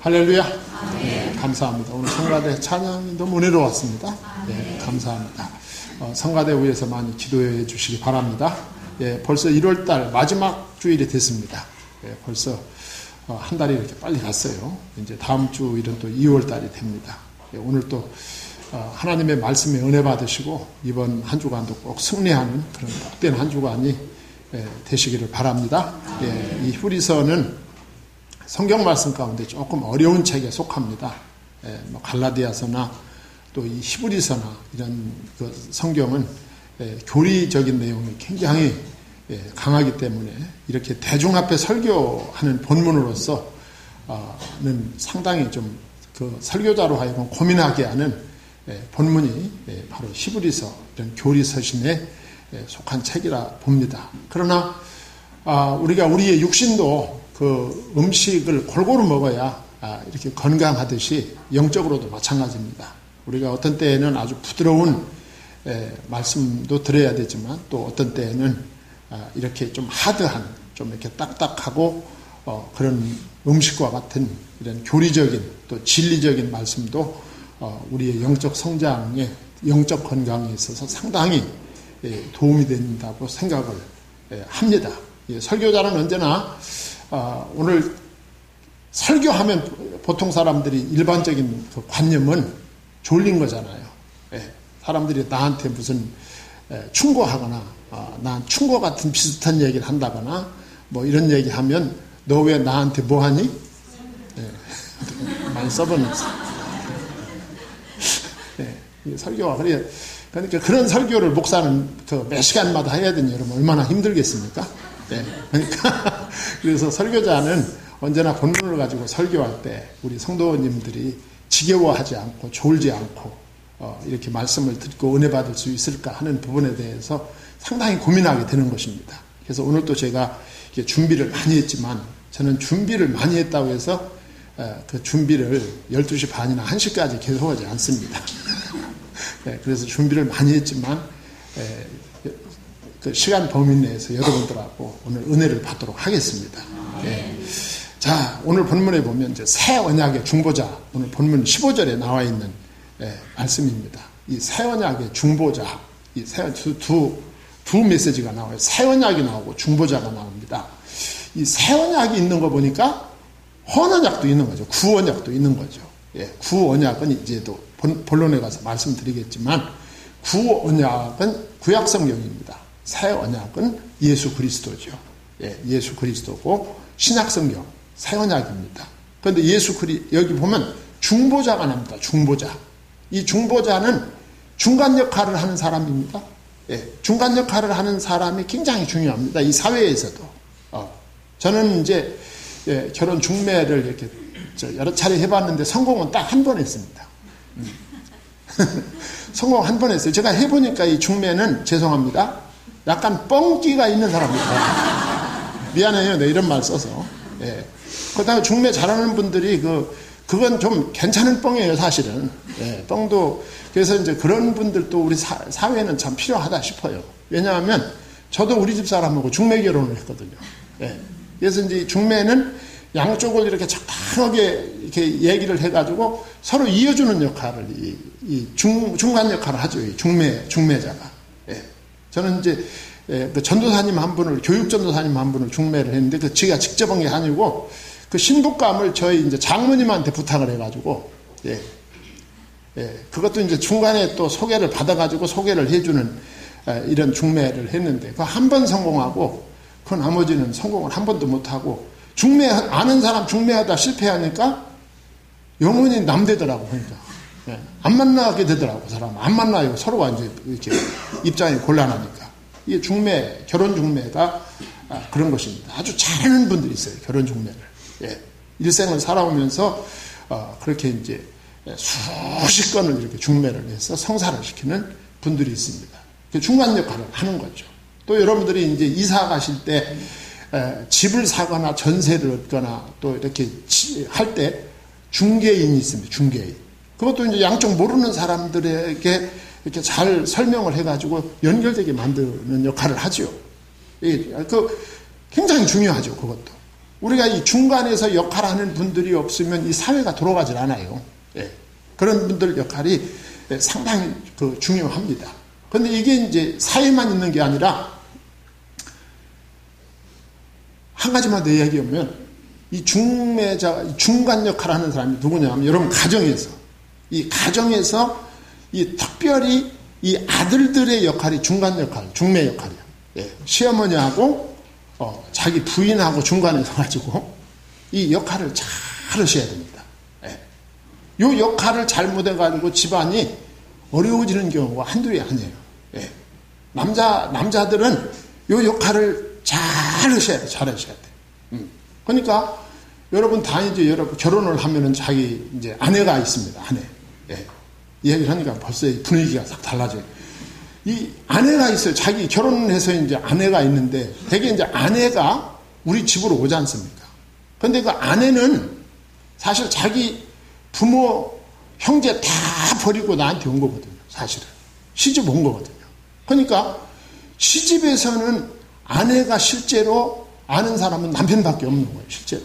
할렐루야. 네, 감사합니다. 오늘 성가대 찬양이 너무 은혜로웠습니다. 네, 감사합니다. 성가대 위해서 많이 기도해 주시기 바랍니다. 예, 벌써 1월달 마지막 주일이 됐습니다. 예, 벌써 한 달이 이렇게 빨리 갔어요. 이제 다음 주일은 또 2월달이 됩니다. 예, 오늘 또 하나님의 말씀에 은혜 받으시고 이번 한 주간도 꼭 승리하는 그런 복된 한 주간이 되시기를 바랍니다. 예, 이 후리서는 성경 말씀 가운데 조금 어려운 책에 속합니다. 뭐 갈라디아서나 또 이 히브리서나 이런 그 성경은 교리적인 내용이 굉장히 강하기 때문에 이렇게 대중 앞에 설교하는 본문으로서는 상당히 좀 그 설교자로 하여금 고민하게 하는 본문이 바로 히브리서 이런 교리서신에 속한 책이라 봅니다. 그러나 우리가 우리의 육신도 그 음식을 골고루 먹어야 이렇게 건강하듯이 영적으로도 마찬가지입니다. 우리가 어떤 때에는 아주 부드러운 말씀도 들어야 되지만 또 어떤 때에는 이렇게 좀 하드한 좀 이렇게 딱딱하고 그런 음식과 같은 이런 교리적인 또 진리적인 말씀도 우리의 영적 성장에 영적 건강에 있어서 상당히 도움이 된다고 생각을 합니다. 설교자는 언제나 오늘 설교하면 보통 사람들이 일반적인 그 관념은 졸린 거잖아요. 사람들이 나한테 무슨 충고하거나 난 충고 같은 비슷한 얘기를 한다거나 뭐 이런 얘기하면 너 왜 나한테 뭐 하니? 많이 써보면서 설교가 그러니까 그런 설교를 목사는 매 시간마다 해야 되니 여러분 얼마나 힘들겠습니까? 그러니까 그래서 설교자는 언제나 본문을 가지고 설교할 때 우리 성도님들이 지겨워하지 않고 졸지 않고 이렇게 말씀을 듣고 은혜 받을 수 있을까 하는 부분에 대해서 상당히 고민하게 되는 것입니다. 그래서 오늘 또 제가 준비를 많이 했지만 저는 준비를 많이 했다고 해서 그 준비를 12시 반이나 1시까지 계속하지 않습니다. 그래서 준비를 많이 했지만 그 시간 범위 내에서 여러분들하고 오늘 은혜를 받도록 하겠습니다. 자, 오늘 본문에 보면 이제 새 언약의 중보자, 오늘 본문 15절에 나와 있는 말씀입니다. 이 새 언약의 중보자, 이 두 메시지가 나와요. 새 언약이 나오고 중보자가 나옵니다. 이 새 언약이 있는 거 보니까 헌언약도 있는 거죠. 구언약도 있는 거죠. 구언약은 이제도 본론에 가서 말씀드리겠지만 구언약은 구약 성경입니다. 새 언약은 예수 그리스도죠. 예수 그리스도고 신약 성경 새 언약입니다. 그런데 여기 보면 중보자가 나옵니다. 중보자. 이 중보자는 중간 역할을 하는 사람입니다. 중간 역할을 하는 사람이 굉장히 중요합니다. 이 사회에서도. 저는 이제 결혼 중매를 이렇게 여러 차례 해봤는데 성공은 딱 한 번 했습니다. 성공 한 번 했어요. 제가 해보니까 이 중매는 죄송합니다. 약간 뻥기가 있는 사람입니다. 미안해요. 내 이런 말 써서. 그다음에 중매 잘하는 분들이 그건 좀 괜찮은 뻥이에요, 사실은. 뻥도. 그래서 이제 그런 분들도 우리 사회는 참 필요하다 싶어요. 왜냐하면 저도 우리 집 사람하고 중매 결혼을 했거든요. 그래서 이제 중매는 양쪽을 이렇게 적당하게 이렇게 얘기를 해가지고 서로 이어주는 역할을, 중간 역할을 하죠. 이 중매자가. 저는 이제 그 전도사님 한 분을, 교육전도사님 한 분을 중매를 했는데 제가 직접 한 게 아니고 그 신부감을 저희 이제 장모님한테 부탁을 해가지고, 그것도 이제 중간에 또 소개를 받아가지고 소개를 해주는 이런 중매를 했는데 그 한 번 성공하고 그 나머지는 성공을 한 번도 못하고 아는 사람 중매하다 실패하니까 영원히 남되더라고. 그러니까 안 만나게 되더라고. 사람 안 만나요. 서로가 이제 이렇게 입장이 곤란하니까. 이게 결혼 중매가 그런 것입니다. 아주 잘하는 분들이 있어요. 결혼 중매를. 일생을 살아오면서 그렇게 이제 수십 건을 이렇게 중매를 해서 성사를 시키는 분들이 있습니다. 중간 역할을 하는 거죠. 또 여러분들이 이제 이사 가실 때 집을 사거나 전세를 얻거나 또 이렇게 할 때 중개인이 있습니다. 중개인. 그것도 이제 양쪽 모르는 사람들에게 이렇게 잘 설명을 해가지고 연결되게 만드는 역할을 하죠. 굉장히 중요하죠. 그것도. 우리가 이 중간에서 역할하는 분들이 없으면 이 사회가 돌아가질 않아요. 예. 그런 분들 역할이 상당히 중요합니다. 그런데 이게 이제 사회만 있는 게 아니라 한 가지만 더 이야기하면 이 중매자, 중간 역할을 하는 사람이 누구냐면 여러분 가정에서 이 특별히 이 아들들의 역할이 중간 역할, 중매 역할이에요. 예. 시어머니하고 자기 부인하고 중간에 서가지고 이 역할을 잘 하셔야 됩니다. 예. 이 역할을 잘못해가지고 집안이 어려워지는 경우가 한둘이 아니에요. 예. 남자들은 이 역할을 잘 하셔야 돼요. 잘 하셔야 돼요. 그러니까 여러분 여러분 결혼을 하면은 자기 이제 아내가 있습니다. 아내. 예. 이야기를 하니까 벌써 분위기가 싹 달라져요. 이 아내가 있어요. 자기 결혼해서 이제 아내가 있는데 되게 이제 아내가 우리 집으로 오지 않습니까? 근데 그 아내는 사실 자기 부모, 형제 다 버리고 나한테 온 거거든요. 사실은. 시집 온 거거든요. 그러니까 시집에서는 아내가 실제로 아는 사람은 남편밖에 없는 거예요. 실제로.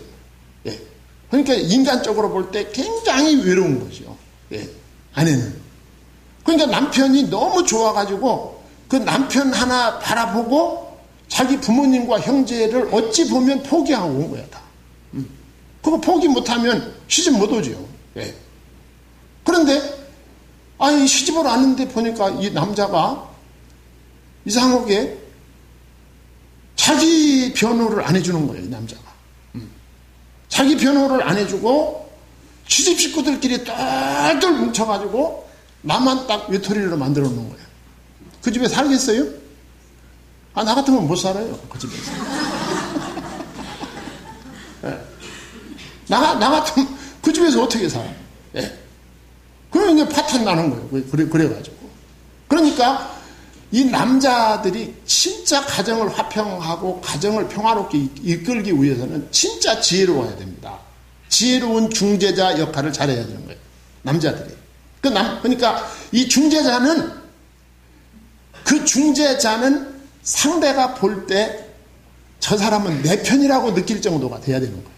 예. 그러니까 인간적으로 볼 때 굉장히 외로운 거죠. 예. 아내는. 그러니까 남편이 너무 좋아가지고 그 남편 하나 바라보고 자기 부모님과 형제를 어찌 보면 포기하고 온 거야, 다. 그거 포기 못하면 시집 못 오죠. 예. 그런데, 이 시집을 왔는데 보니까 이 남자가 이상하게 자기 변호를 안 해주는 거예요, 이 남자가. 자기 변호를 안 해주고 시집 식구들끼리 똘똘 뭉쳐가지고 나만 딱 외톨이로 만들어 놓은 거예요. 그 집에 살겠어요? 나 같으면 못 살아요. 그 집에서. 예. 나 같으면 그 집에서 어떻게 살아? 예. 그러면 이제 파탄 나는 거예요. 그래가지고. 그러니까 이 남자들이 진짜 가정을 화평하고 가정을 평화롭게 이끌기 위해서는 진짜 지혜로워야 됩니다. 지혜로운 중재자 역할을 잘해야 되는 거예요. 남자들이. 그러니까 이 중재자는 상대가 볼 때 저 사람은 내 편이라고 느낄 정도가 돼야 되는 거예요.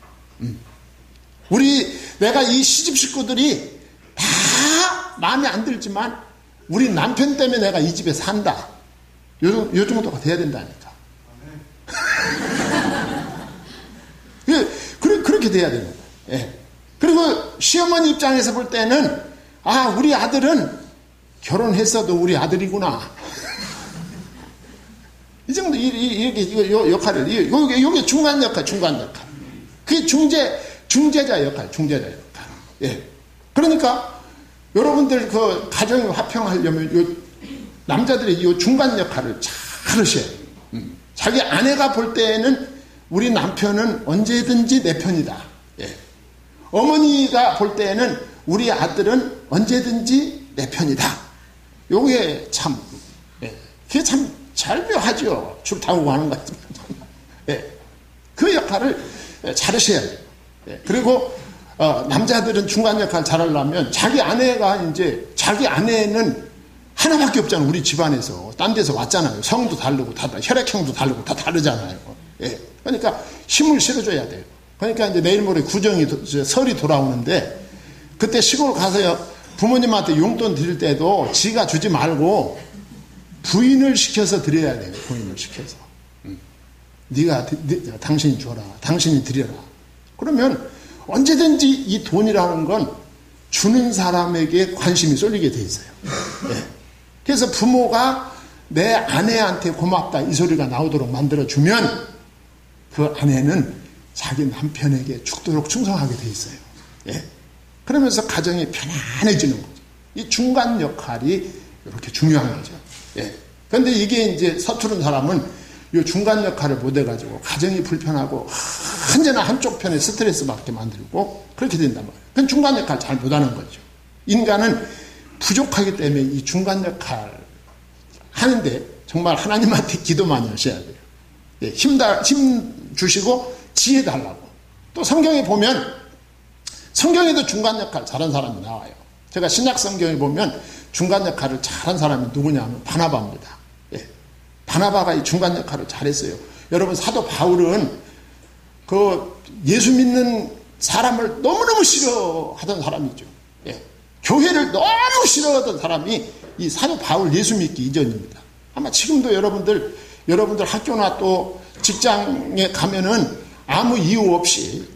내가 이 시집 식구들이 다 마음에 안 들지만 우리 남편 때문에 내가 이 집에 산다. 요 정도가 돼야 된다니까. 그렇게 돼야 되는 거예요. 예. 그리고 시어머니 입장에서 볼 때는 우리 아들은 결혼했어도 우리 아들이구나. 이 정도, 이거 역할을, 이게 중간 역할. 그게 중재자 역할. 예. 그러니까, 여러분들 가정이 화평하려면, 남자들이 이 중간 역할을 잘 하셔야 돼요. 자기 아내가 볼 때에는 우리 남편은 언제든지 내 편이다. 예. 어머니가 볼 때에는 우리 아들은 언제든지 내 편이다. 요게 참, 예. 그게 참 절묘하죠. 줄 타고 가는 것 같으면. 예. 그 역할을 잘하셔야 돼요. 예. 그리고, 남자들은 중간 역할 잘하려면 자기 아내는 하나밖에 없잖아요. 우리 집안에서. 딴 데서 왔잖아요. 성도 다르고, 혈액형도 다르고, 다 다르잖아요. 예. 그러니까 힘을 실어줘야 돼요. 그러니까 이제 내일 모레 설이 돌아오는데, 그때 시골 가서 부모님한테 용돈 드릴 때도 지가 주지 말고 부인을 시켜서 드려야 돼요. 부인을 시켜서. 당신이 줘라. 당신이 드려라. 그러면 언제든지 이 돈이라는 건 주는 사람에게 관심이 쏠리게 돼 있어요. 네. 그래서 부모가 내 아내한테 고맙다 이 소리가 나오도록 만들어주면 그 아내는 자기 남편에게 죽도록 충성하게 돼 있어요. 예. 그러면서 가정이 편안해지는 거죠. 이 중간 역할이 이렇게 중요한 거죠. 예. 그런데 이게 이제 서투른 사람은 이 중간 역할을 못 해가지고 가정이 불편하고 언제나 한쪽 편에 스트레스 받게 만들고 그렇게 된단 말이에요. 그건 중간 역할 잘 못하는 거죠. 인간은 부족하기 때문에 이 중간 역할 하는데 정말 하나님한테 기도 많이 하셔야 돼요. 예. 힘 주시고 지혜 달라고. 또 성경에 보면 성경에도 중간 역할 잘한 사람이 나와요. 제가 신약 성경에 보면 중간 역할을 잘한 사람이 누구냐면 바나바입니다. 예. 바나바가 이 중간 역할을 잘했어요. 여러분 사도 바울은 그 예수 믿는 사람을 너무너무 싫어하던 사람이죠. 예. 교회를 너무 싫어하던 사람이 이 사도 바울 예수 믿기 이전입니다. 아마 지금도 여러분들 학교나 또 직장에 가면은 아무 이유 없이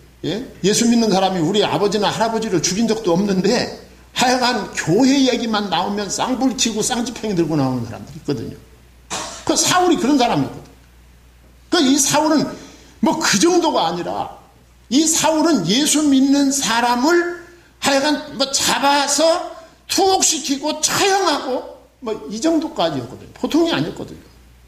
예수 믿는 사람이 우리 아버지나 할아버지를 죽인 적도 없는데 하여간 교회 얘기만 나오면 쌍불 치고 쌍지팽이 들고 나오는 사람들이 있거든요. 그 사울이 그런 사람이거든. 그 이 사울은 뭐 그 정도가 아니라 이 사울은 예수 믿는 사람을 하여간 뭐 잡아서 투옥시키고 처형하고 뭐 이 정도까지였거든요. 보통이 아니었거든요.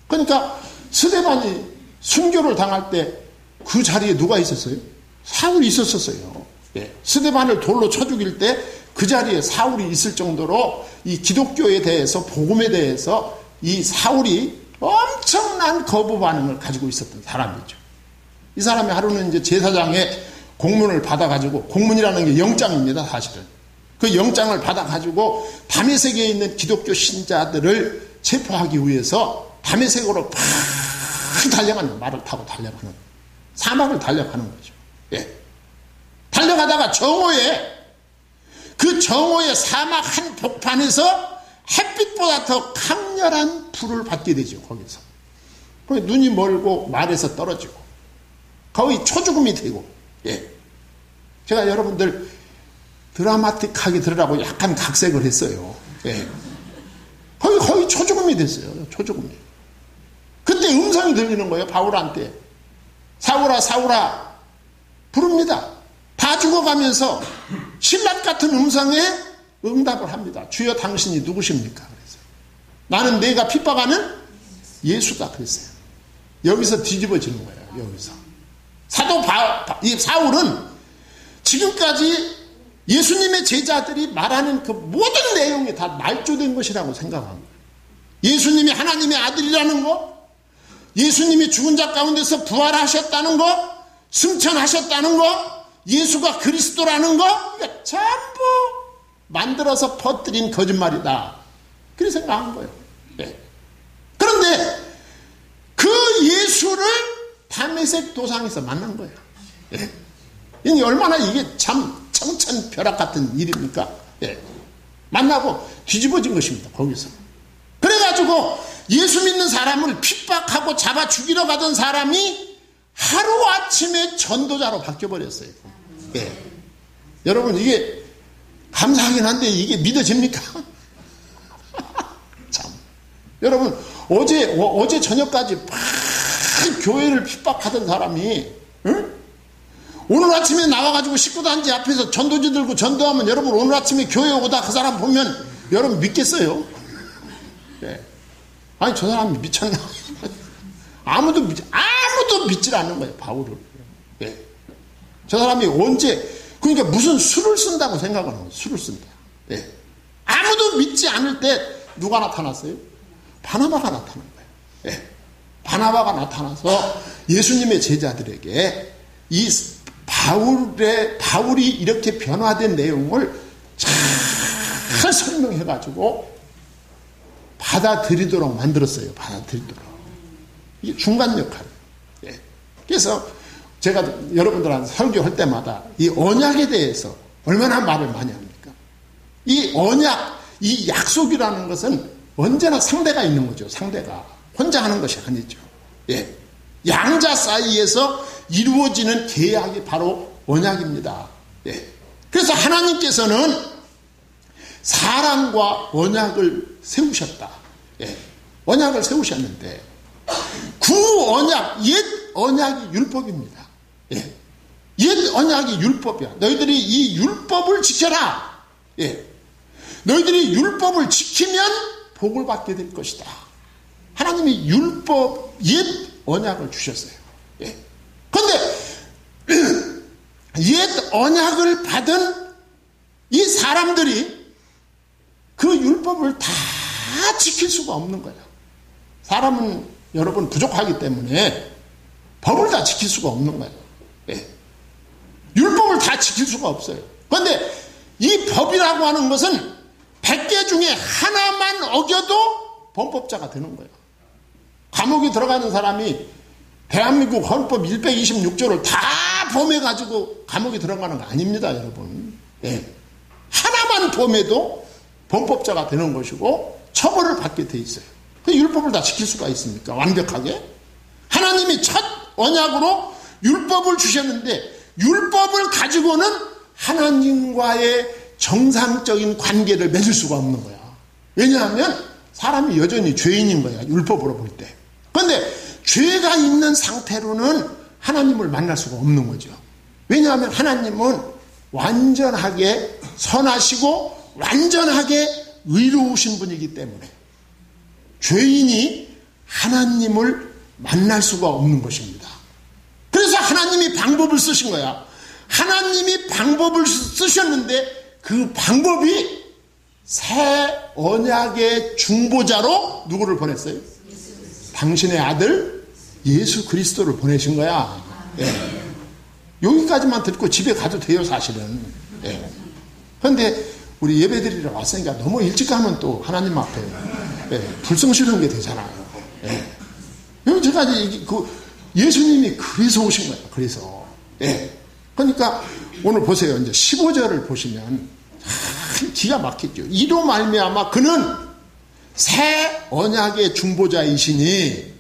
그러니까 스데반이 순교를 당할 때 그 자리에 누가 있었어요? 사울이 있었어요. 예. 스데반을 돌로 쳐 죽일 때 그 자리에 사울이 있을 정도로 이 기독교에 대해서 복음에 대해서 이 사울이 엄청난 거부 반응을 가지고 있었던 사람이죠. 이 사람이 하루는 이제 제사장의 공문을 받아가지고, 공문이라는 게 영장입니다, 사실은. 그 영장을 받아가지고 다메섹에 있는 기독교 신자들을 체포하기 위해서 다메섹으로 팍 달려가는, 말을 타고 달려가는, 사막을 달려가는 거죠. 예. 달려가다가 그 정오의 사막 한 복판에서 햇빛보다 더 강렬한 불을 받게 되죠, 거기서. 눈이 멀고 말에서 떨어지고 거의 초죽음이 되고, 예. 제가 여러분들 드라마틱하게 들으라고 약간 각색을 했어요. 예. 거의 초죽음이 됐어요. 초죽음이. 그때 음성이 들리는 거예요, 바울한테. 사울아, 사울아, 부릅니다. 다 죽어가면서 신라 같은 음성에 응답을 합니다. 주여 당신이 누구십니까? 그랬어요. 나는 내가 핍박하는 예수다. 그랬어요. 여기서 뒤집어지는 거예요. 여기서. 이 사울은 지금까지 예수님의 제자들이 말하는 그 모든 내용이 다 말조된 것이라고 생각합니다. 예수님이 하나님의 아들이라는 거, 예수님이 죽은 자 가운데서 부활하셨다는 거, 승천하셨다는 거, 예수가 그리스도라는 거, 이게 전부 만들어서 퍼뜨린 거짓말이다. 그렇게 생각한 거예요. 네. 그런데 그 예수를 다메섹 도상에서 만난 거예요. 네. 이게 얼마나 이게 참 청천벼락 같은 일입니까? 네. 만나고 뒤집어진 것입니다. 거기서. 그래가지고 예수 믿는 사람을 핍박하고 잡아 죽이러 가던 사람이 하루아침에 전도자로 바뀌어버렸어요. 네. 여러분, 이게 감사하긴 한데 이게 믿어집니까? 참. 여러분, 어제 저녁까지 막 교회를 핍박하던 사람이, 응? 오늘 아침에 나와가지고 식구단지 앞에서 전도지 들고 전도하면 여러분 오늘 아침에 교회 오다 그 사람 보면 여러분 믿겠어요? 네. 아니, 저 사람이 미쳤나? 아무도 믿질 않는 거예요, 바울을. 네. 저 사람이 그러니까 무슨 수를 쓴다고 생각하는 거예요, 수를 쓴다. 네. 아무도 믿지 않을 때 누가 나타났어요? 바나바가 나타난 거예요. 네. 바나바가 나타나서 예수님의 제자들에게 이 바울이 이렇게 변화된 내용을 잘 설명해가지고 받아들이도록 만들었어요. 받아들이도록. 이게 중간 역할이에요. 예. 그래서 제가 여러분들한테 설교할 때마다 이 언약에 대해서 얼마나 말을 많이 합니까? 이 언약, 이 약속이라는 것은 언제나 상대가 있는 거죠. 상대가. 혼자 하는 것이 아니죠. 예. 양자 사이에서 이루어지는 계약이 바로 언약입니다. 예. 그래서 하나님께서는 사람과 언약을 세우셨다. 예. 언약을 세우셨는데 구 언약, 옛 언약이 율법입니다. 예. 옛 언약이 율법이야. 너희들이 이 율법을 지켜라. 예. 너희들이 율법을 지키면 복을 받게 될 것이다. 하나님이 율법, 옛 언약을 주셨어요. 예. 그런데 옛 언약을 받은 이 사람들이 그 율법을 다 지킬 수가 없는 거예요. 사람은 여러분 부족하기 때문에 법을 다 지킬 수가 없는 거예요. 예. 율법을 다 지킬 수가 없어요. 그런데 이 법이라고 하는 것은 100개 중에 하나만 어겨도 범법자가 되는 거예요. 감옥에 들어가는 사람이 대한민국 헌법 126조를 다 범해가지고 감옥에 들어가는 거 아닙니다, 여러분. 예. 하나만 범해도 범법자가 되는 것이고 처벌을 받게 돼 있어요. 그 율법을 다 지킬 수가 있습니까? 완벽하게? 하나님이 첫 언약으로 율법을 주셨는데 율법을 가지고는 하나님과의 정상적인 관계를 맺을 수가 없는 거야. 왜냐하면 사람이 여전히 죄인인 거야, 율법으로 볼 때. 그런데 죄가 있는 상태로는 하나님을 만날 수가 없는 거죠. 왜냐하면 하나님은 완전하게 선하시고 완전하게 의로우신 분이기 때문에 죄인이 하나님을 만날 수가 없는 것입니다. 그래서 하나님이 방법을 쓰신 거야. 하나님이 방법을 쓰셨는데 그 방법이 새 언약의 중보자로 누구를 보냈어요? 당신의 아들 예수 그리스도를 보내신 거야. 예. 여기까지만 듣고 집에 가도 돼요, 사실은. 예. 그런데 우리 예배드리러 왔으니까 너무 일찍 가면 또 하나님 앞에 불성실한 게 되잖아요. 예. 제가 예수님이 그래서 오신 거예요. 그래서. 예. 그러니까 오늘 보세요. 이제 15절을 보시면 기가 막히죠. 이로 말미암아 그는 새 언약의 중보자이시니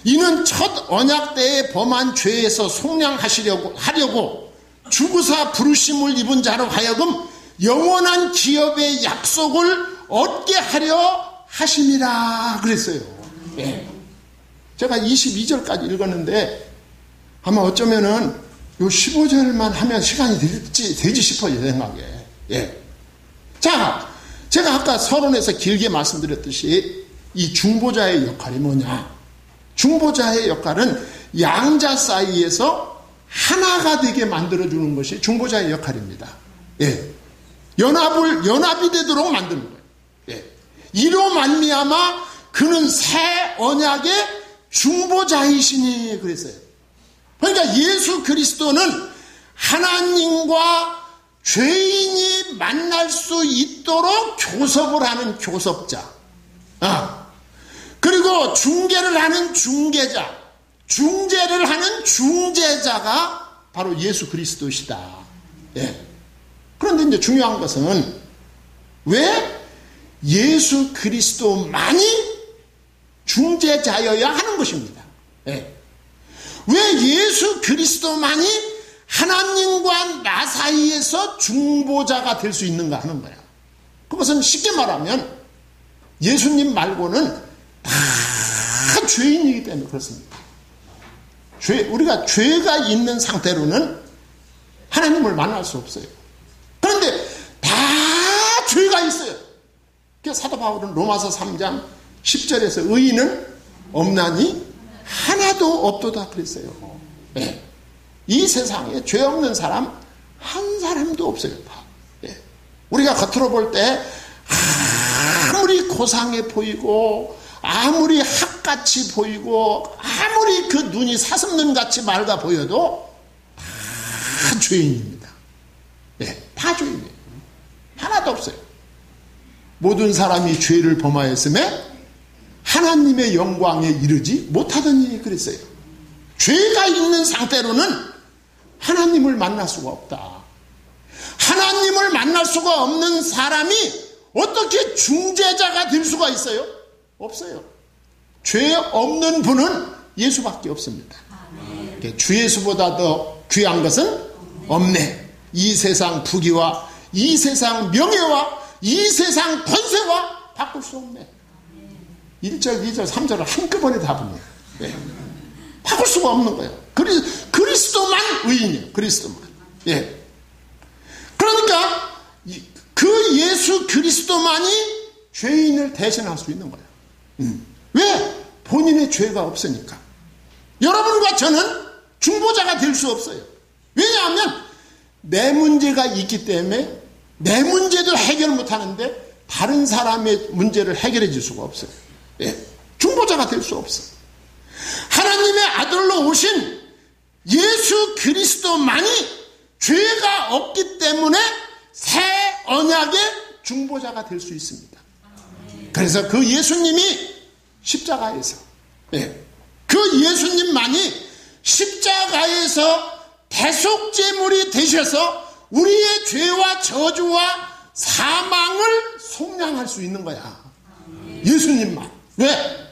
이는 첫 언약 때에 범한 죄에서 속량하려고 주구사 부르심을 입은 자로 하여금 영원한 기업의 약속을 얻게 하려 하심이라 그랬어요. 예. 제가 22절까지 읽었는데 아마 어쩌면은 요 15절만 하면 시간이 되지 싶어요, 제 생각에. 예. 자, 제가 아까 서론에서 길게 말씀드렸듯이 이 중보자의 역할이 뭐냐? 중보자의 역할은 양자 사이에서 하나가 되게 만들어주는 것이 중보자의 역할입니다. 예. 연합이 되도록 만드는 거예요. 예. 이로 말미암아 그는 새 언약의 중보자이시니 그랬어요. 그러니까 예수 그리스도는 하나님과 죄인이 만날 수 있도록 교섭을 하는 교섭자. 그리고 중개를 하는 중개자. 중재를 하는 중재자가 바로 예수 그리스도시다. 예. 그런데 이제 중요한 것은 왜 예수 그리스도만이 중재자여야 하는 것입니다. 예. 왜 예수 그리스도만이 하나님과 나 사이에서 중보자가 될 수 있는가 하는 거야. 그것은 쉽게 말하면 예수님 말고는 다 죄인이기 때문에 그렇습니다. 우리가 죄가 있는 상태로는 하나님을 만날 수 없어요. 그런데 다 죄가 있어요. 그래서 사도 바울은 로마서 3장 10절에서 의인은 없나니 하나도 없도다 그랬어요. 네. 이 세상에 죄 없는 사람 한 사람도 없어요. 다. 네. 우리가 겉으로 볼 때 아무리 고상해 보이고 아무리 학같이 보이고 아무리 그 눈이 사슴눈같이 맑아 보여도 다 죄인입니다. 네. 다 죄인이에요. 하나도 없어요. 모든 사람이 죄를 범하였음에 하나님의 영광에 이르지 못하더니 그랬어요. 죄가 있는 상태로는 하나님을 만날 수가 없다. 하나님을 만날 수가 없는 사람이 어떻게 중재자가 될 수가 있어요? 없어요. 죄 없는 분은 예수밖에 없습니다. 주 예수보다 더 귀한 것은 없네. 이 세상 부귀와 이 세상 명예와 이 세상 권세와 바꿀 수 없네. 1절, 2절, 3절을 한꺼번에 다 봅니다. 네. 바꿀 수가 없는 거예요. 그리스도만 의인이에요. 그리스도만. 예. 그러니까 그 예수 그리스도만이 죄인을 대신할 수 있는 거예요. 왜? 본인의 죄가 없으니까. 여러분과 저는 중보자가 될 수 없어요. 왜냐하면 내 문제가 있기 때문에 내 문제도 해결 못하는데 다른 사람의 문제를 해결해 줄 수가 없어요. 예. 중보자가 될 수 없어요. 하나님의 아들로 오신 예수 그리스도만이 죄가 없기 때문에 새 언약의 중보자가 될 수 있습니다. 그래서 그 예수님이 십자가에서 그 예수님만이 십자가에서 대속제물이 되셔서 우리의 죄와 저주와 사망을 속량할 수 있는 거야. 예수님만. 왜?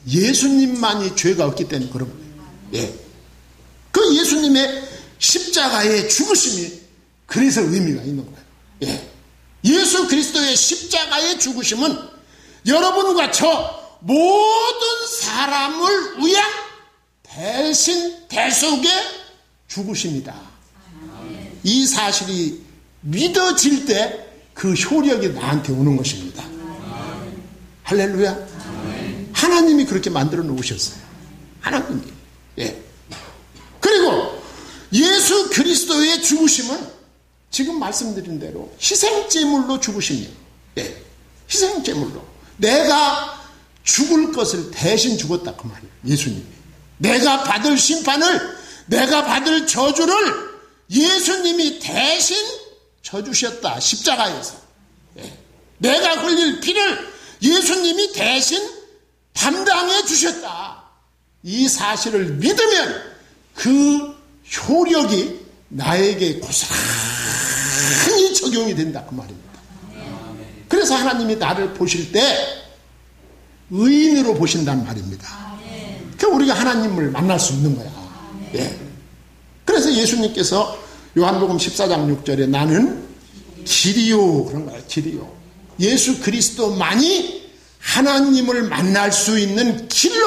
예수님만이 죄가 없기 때문에 그런 거예요. 예. 그 예수님의 십자가의 죽으심이 그래서 의미가 있는 거예요. 예. 예수 그리스도의 십자가의 죽으심은 여러분과 저 모든 사람을 위한 대신 대속의 죽으심이다. 이 사실이 믿어질 때 그 효력이 나한테 오는 것입니다. 할렐루야. 하나님이 그렇게 만들어 놓으셨어요. 하나님이. 예. 그리고 예수 그리스도의 죽으심은 지금 말씀드린 대로 희생제물로 죽으심이에요. 예. 희생제물로. 내가 죽을 것을 대신 죽었다 그 말이에요. 예수님이. 내가 받을 심판을, 내가 받을 저주를 예수님이 대신 져주셨다. 십자가에서. 예. 내가 흘릴 피를 예수님이 대신 담당해 주셨다. 이 사실을 믿으면 그 효력이 나에게 고스란히 적용이 된다 그 말입니다. 그래서 하나님이 나를 보실 때 의인으로 보신단 말입니다. 그러니까 우리가 하나님을 만날 수 있는 거야. 예. 그래서 예수님께서 요한복음 14장 6절에 나는 길이요 그런 거야. 길이요. 예수 그리스도만이 하나님을 만날 수 있는 길로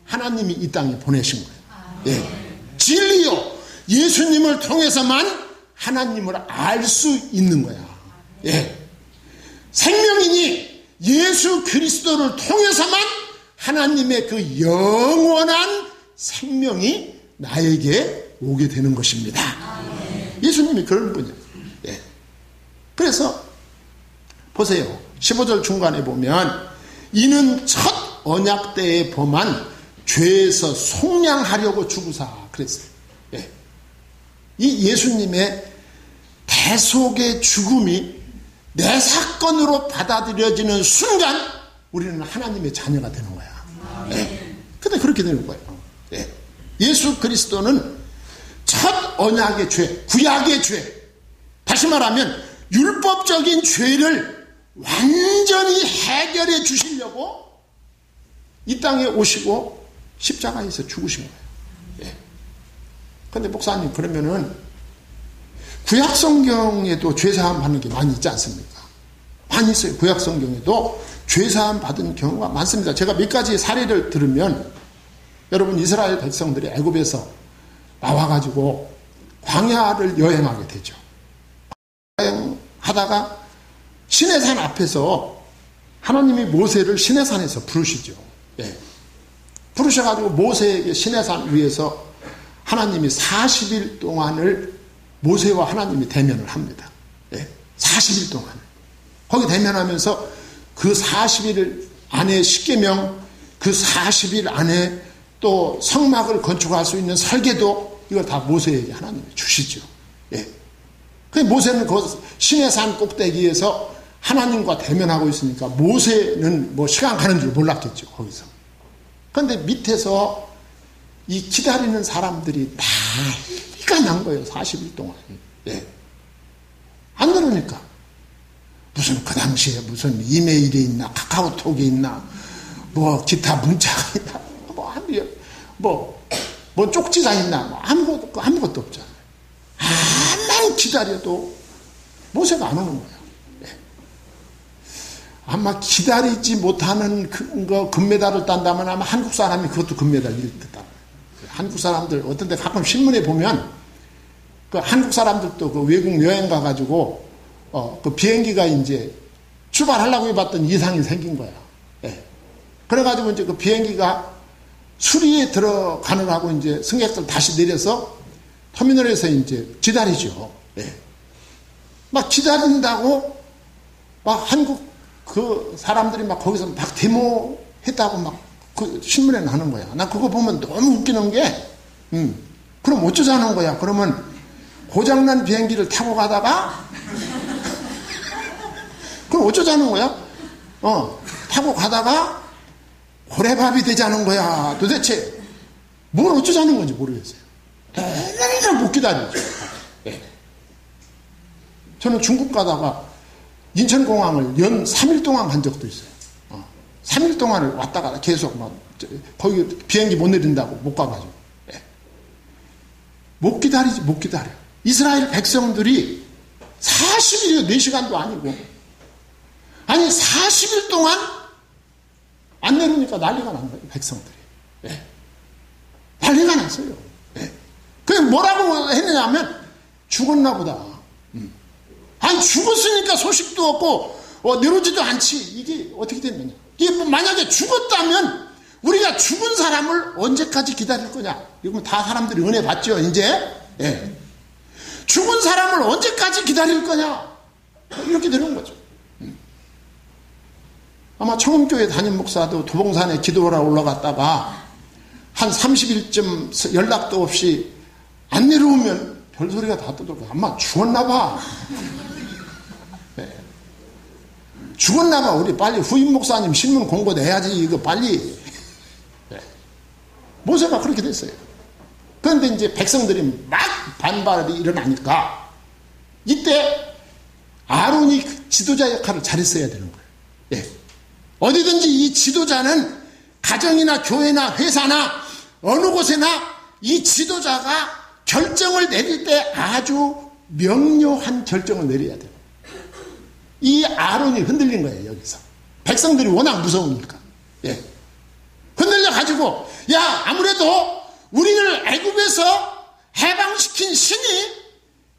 하나님이 이 땅에 보내신 거예요. 예. 진리요. 예수님을 통해서만 하나님을 알 수 있는 거야. 예. 생명이니 예수 그리스도를 통해서만 하나님의 그 영원한 생명이 나에게 오게 되는 것입니다. 예수님이 그런 분이에요. 예. 그래서 보세요. 15절 중간에 보면 이는 첫 언약 때에 범한 죄에서 속량하려고 죽으사 그랬어요. 예. 이 예수님의 대속의 죽음이 내 사건으로 받아들여지는 순간 우리는 하나님의 자녀가 되는 거야. 예. 근데 그렇게 되는 거예요. 예. 예수 그리스도는 첫 언약의 죄, 구약의 죄, 다시 말하면 율법적인 죄를 완전히 해결해 주시려고 이 땅에 오시고 십자가에서 죽으신 거예요. 예. 근데 목사님 그러면은 구약 성경에도 죄사함 받는 게 많이 있지 않습니까? 많이 있어요. 구약 성경에도 죄사함 받은 경우가 많습니다. 제가 몇 가지 사례를 들으면 여러분 이스라엘 백성들이 애굽에서 나와가지고 광야를 여행하게 되죠. 여행하다가 시내산 앞에서 하나님이 모세를 시내산에서 부르시죠. 예. 부르셔가지고 모세에게 시내산 위에서 하나님이 40일 동안을 모세와 하나님이 대면을 합니다. 예. 40일 동안. 거기 대면하면서 그 40일 안에 십계명, 그 40일 안에 또 성막을 건축할 수 있는 설계도 이걸 다 모세에게 하나님이 주시죠. 예. 그 모세는 그 시내산 꼭대기에서 하나님과 대면하고 있으니까 모세는 뭐 시간 가는 줄 몰랐겠죠. 거기서. 그런데 밑에서 이 기다리는 사람들이 난리가 난 거예요. 40일 동안. 예. 안 그러니까. 무슨 그 당시에 무슨 이메일이 있나 카카오톡이 있나 뭐 기타 문자가 있나 뭐 쪽지가 있나 뭐 아무것도 없잖아요. 암만 기다려도 모세가 안 오는 거예요. 예. 아마 기다리지 못하는 거 금메달을 딴다면 아마 한국 사람이 그것도 금메달일 듯다. 한국 사람들 어떤 데 가끔 신문에 보면 그 한국 사람들도 그 외국 여행 가가지고 그 비행기가 이제 출발하려고 해봤던 이상이 생긴 거야. 예. 그래가지고 이제 그 비행기가 수리에 들어가느라고 이제 승객들 다시 내려서 터미널에서 이제 기다리죠. 예. 막 기다린다고 막 한국 그 사람들이 막 거기서 막 데모했다고 막 그 신문에 나는 거야. 나 그거 보면 너무 웃기는 게, 그럼 어쩌자는 거야. 그러면 고장난 비행기를 타고 가다가, 그럼 어쩌자는 거야? 타고 가다가 고래밥이 되자는 거야. 도대체. 뭘 어쩌자는 건지 모르겠어요. 내내 못 기다리죠. 예. 저는 중국 가다가 인천공항을 연 3일 동안 간 적도 있어요. 3일 동안을 왔다 갔다 계속 거기 비행기 못 내린다고 못 가가지고. 예. 못 기다리지, 못 기다려. 이스라엘 백성들이 40일이요, 4시간도 아니고. 아니, 40일 동안 안 내려오니까 난리가 난 거예요, 백성들이. 예. 난리가 났어요. 예. 그냥 뭐라고 했느냐면, 죽었나 보다. 아니, 죽었으니까 소식도 없고, 내려오지도 않지. 이게 어떻게 됐느냐. 이게 뭐 만약에 죽었다면, 우리가 죽은 사람을 언제까지 기다릴 거냐. 이거 다 사람들이 은혜 받죠, 이제. 예. 죽은 사람을 언제까지 기다릴 거냐. 이렇게 되는 거죠. 아마 청음교회 담임 목사도 도봉산에 기도하러 올라갔다가 한 30일쯤 연락도 없이 안 내려오면 별소리가 다 떠들고 아마 죽었나 봐. 네. 죽었나 봐. 우리 빨리 후임 목사님 신문 공고 내야지. 이거 빨리. 네. 모세가 그렇게 됐어요. 그런데 이제 백성들이 막 반발이 일어나니까 이때 아론이 지도자 역할을 잘했어야 되는 거예요. 예. 어디든지 이 지도자는 가정이나 교회나 회사나 어느 곳에나 이 지도자가 결정을 내릴 때 아주 명료한 결정을 내려야 돼요. 이 아론이 흔들린 거예요, 여기서. 백성들이 워낙 무서우니까. 예. 흔들려가지고, 야, 아무래도 우리를 애굽에서 해방시킨 신이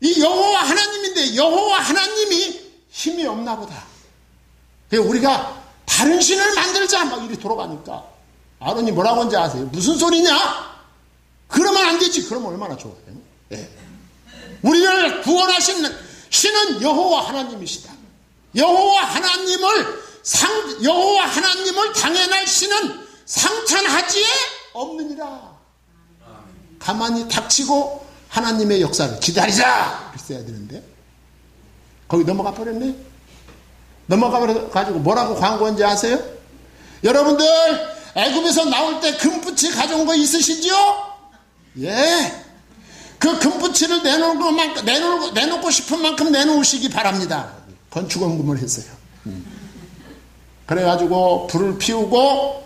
이 여호와 하나님인데 여호와 하나님이 힘이 없나 보다. 그래서 우리가 다른 신을 만들자 막 이렇게 돌아가니까 아론이 뭐라고 하는지 아세요? 무슨 소리냐? 그러면 안 되지. 그러면 얼마나 좋아요. 예. 우리를 구원하신 신은 여호와 하나님이시다. 여호와 하나님을 당해낼 신은 상찬하지에 없느니라. 가만히 닥치고 하나님의 역사를 기다리자. 그랬어야 되는데 거기 넘어가 버렸네. 넘어가 버려가지고 뭐라고 광고한지 아세요? 여러분들 애굽에서 나올 때 금붙이 가져온 거 있으시죠? 예. 그 금붙이를 내놓고 싶은 만큼 내놓으시기 바랍니다. 건축원금을 했어요. 그래가지고 불을 피우고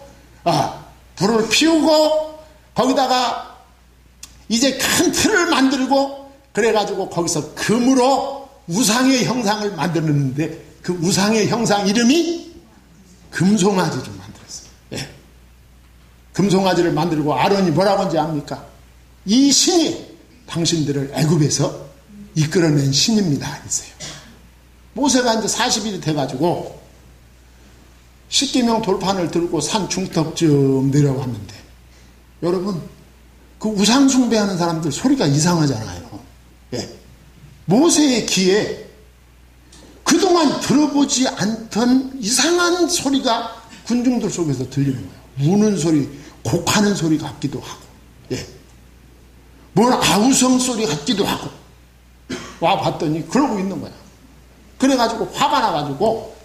거기다가 이제 큰 틀을 만들고 그래가지고 거기서 금으로 우상의 형상을 만들었는데 그 우상의 형상 이름이 금송아지를 만들었어요. 예. 금송아지를 만들고 아론이 뭐라고 하는지 압니까? 이 신이 당신들을 애굽에서 이끌어낸 신입니다. 했어요. 모세가 이제 40일이 돼가지고 십계명 돌판을 들고 산 중턱쯤 내려왔는데 여러분 그 우상 숭배하는 사람들 소리가 이상하잖아요. 예. 모세의 귀에 그동안 들어보지 않던 이상한 소리가 군중들 속에서 들리는 거예요. 우는 소리, 곡하는 소리 같기도 하고, 예. 뭔 아우성 소리 같기도 하고, 와 봤더니 그러고 있는 거야. 그래가지고 화가 나가지고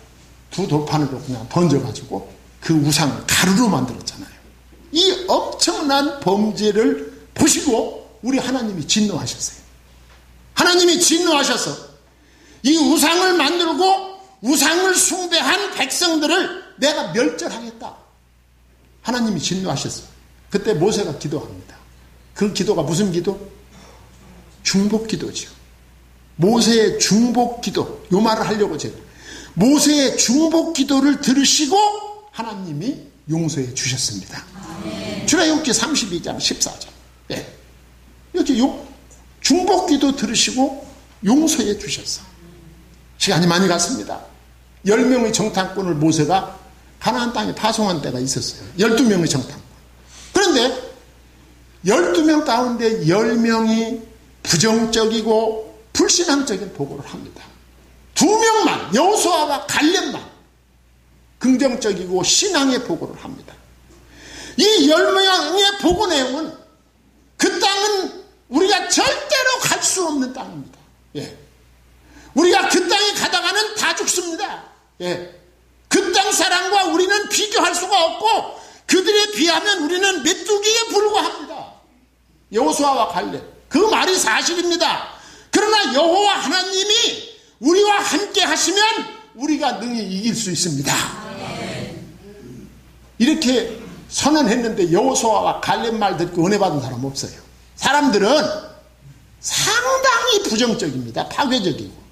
두 돌판으로 그냥 던져가지고 그 우상을 가루로 만들었잖아요. 이 엄청난 범죄를 보시고 우리 하나님이 진노하셨어요. 하나님이 진노하셔서 이 우상을 만들고 우상을 숭배한 백성들을 내가 멸절하겠다. 하나님이 진노하셨어요. 그때 모세가 기도합니다. 그 기도가 무슨 기도? 중복 기도죠. 모세의 중복 기도. 요 말을 하려고 제가. 모세의 중복 기도를 들으시고 하나님이 용서해 주셨습니다. 출애굽기 32장 14절. 예. 이렇게 중복 기도 들으시고 용서해 주셨어. 시간이 많이 갔습니다. 10명의 정탐꾼을 모세가 가나안 땅에 파송한 때가 있었어요. 12명의 정탐꾼. 그런데 12명 가운데 10명이 부정적이고 불신앙적인 보고를 합니다. 2명만 여호수아와 갈렙만 긍정적이고 신앙의 보고를 합니다. 이 10명의 보고 내용은 그 땅은 우리가 절대로 갈 수 없는 땅입니다. 예. 우리가 그 땅에 가다가는 다 죽습니다. 예. 그 땅 사람과 우리는 비교할 수가 없고 그들에 비하면 우리는 메뚜기에 불과합니다. 여호수아와 갈렙, 그 말이 사실입니다. 그러나 여호와 하나님이 우리와 함께 하시면 우리가 능히 이길 수 있습니다. 이렇게 선언했는데 여호수아와 갈렙 말 듣고 은혜 받은 사람 없어요. 사람들은 상당히 부정적입니다. 파괴적이고.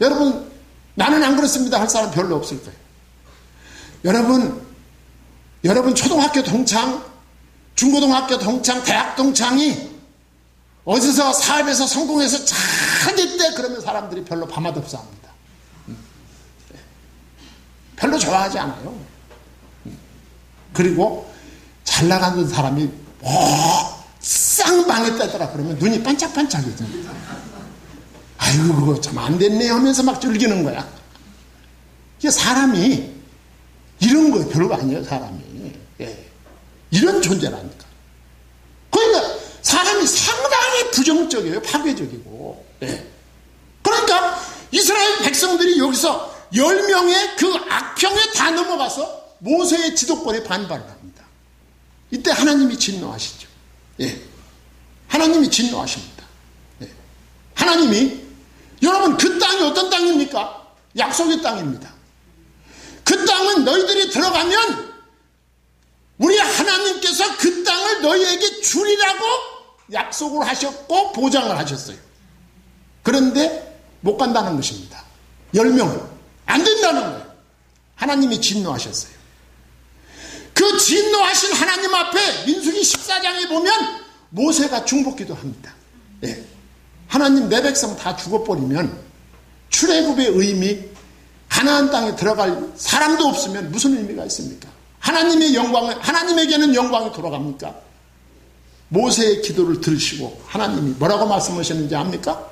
여러분, 나는 안 그렇습니다 할 사람 별로 없을 거예요. 여러분 초등학교 동창, 중고등학교 동창, 대학 동창이 어디서 사업에서 성공해서 잘 됐대 그러면 사람들이 별로 밤맛없어 합니다. 별로 좋아하지 않아요. 그리고 잘 나가는 사람이 쌍방했다더라 그러면 눈이 반짝반짝해집니다. 아이고 그거 참 안 됐네 하면서 막 즐기는 거야. 이게 사람이 이런 거 별거 아니에요. 사람이 이런 존재라니까. 그러니까 사람이 상당히 부정적이에요. 파괴적이고. 그러니까 이스라엘 백성들이 여기서 10명의 그 악평에 다 넘어가서 모세의 지도권에 반발을 합니다. 이때 하나님이 진노하시죠. 하나님이 진노하십니다. 하나님이, 여러분 그 땅이 어떤 땅입니까? 약속의 땅입니다. 그 땅은 너희들이 들어가면 우리 하나님께서 그 땅을 너희에게 주리라고 약속을 하셨고 보장을 하셨어요. 그런데 못 간다는 것입니다. 10명은 안 된다는 거예요. 하나님이 진노하셨어요. 그 진노하신 하나님 앞에 민수기 14장에 보면 모세가 중보기도 합니다. 하나님 내 백성 다 죽어버리면 출애굽의 의미, 가나안 땅에 들어갈 사람도 없으면 무슨 의미가 있습니까? 하나님에게는 영광이 돌아갑니까? 모세의 기도를 들으시고 하나님이 뭐라고 말씀하셨는지 압니까?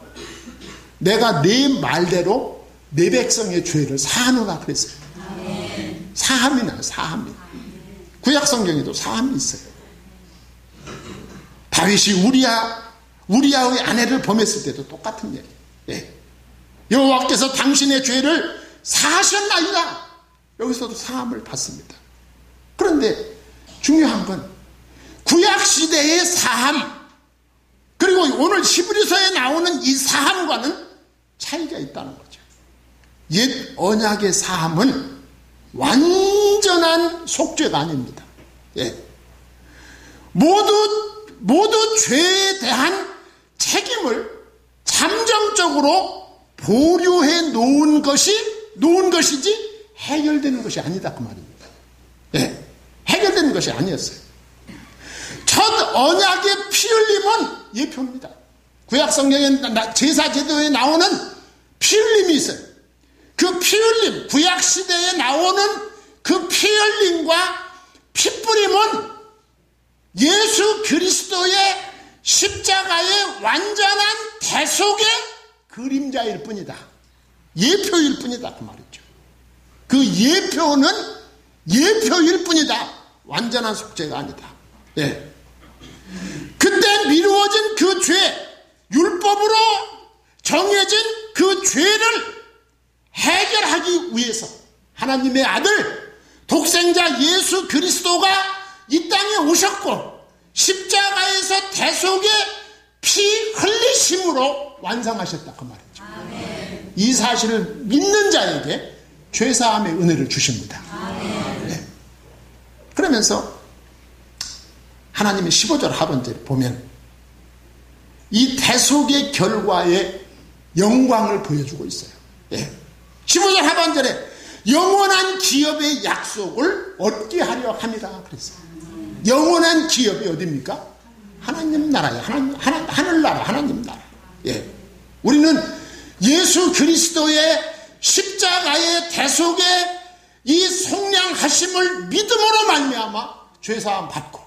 내가 네 말대로 내 백성의 죄를 사하노라 그랬어요. 사함이 나요. 사함이. 구약성경에도 사함이 있어요. 다윗이 우리아의 아내를 범했을 때도 똑같은 얘기예요. 여호와께서 당신의 죄를 사하셨나이다. 여기서도 사함을 받습니다. 그런데 중요한 건 구약시대의 사함, 그리고 오늘 히브리서에 나오는 이 사함과는 차이가 있다는 거죠. 옛 언약의 사함은 완전한 속죄가 아닙니다. 모두 죄에 대한 책임을 잠정적으로 보류해 놓은 것이지 해결되는 것이 아니다 그 말입니다. 해결되는 것이 아니었어요. 첫 언약의 피 흘림은 예표입니다. 구약성경에 제사제도에 나오는 피 흘림이 있어요. 그 피 흘림, 구약시대에 나오는 그 피 흘림과 피 뿌림은 예수 그리스도의 십자가의 완전한 대속의 그림자일 뿐이다. 예표일 뿐이다 그 말이죠. 그 예표는 예표일 뿐이다. 완전한 속죄가 아니다. 그때 미루어진 그 죄, 율법으로 정해진 그 죄를 해결하기 위해서 하나님의 아들 독생자 예수 그리스도가 이 땅에 오셨고 십자가에서 대속의 피 흘리심으로 완성하셨다 그 말이죠. 이 사실을 믿는 자에게 죄사함의 은혜를 주십니다. 그러면서 하나님의 15절 하반절에 보면 이 대속의 결과의 영광을 보여주고 있어요. 15절 하반절에 영원한 기업의 약속을 얻게 하려 함이라 그랬어요. 영원한 기업이 어디입니까? 하나님 나라예요. 하늘나라, 하나님 나라. 우리는 예수 그리스도의 십자가의 대속의 이 속량하심을 믿음으로 말미암아 죄사함 받고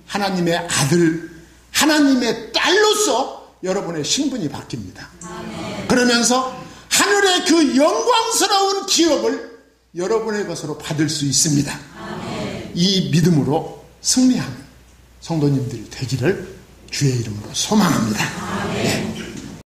하나님의 아들, 하나님의 딸로서 여러분의 신분이 바뀝니다. 그러면서 하늘의 그 영광스러운 기업을 여러분의 것으로 받을 수 있습니다. 이 믿음으로 승리하는 성도님들이 되기를 주의 이름으로 소망합니다.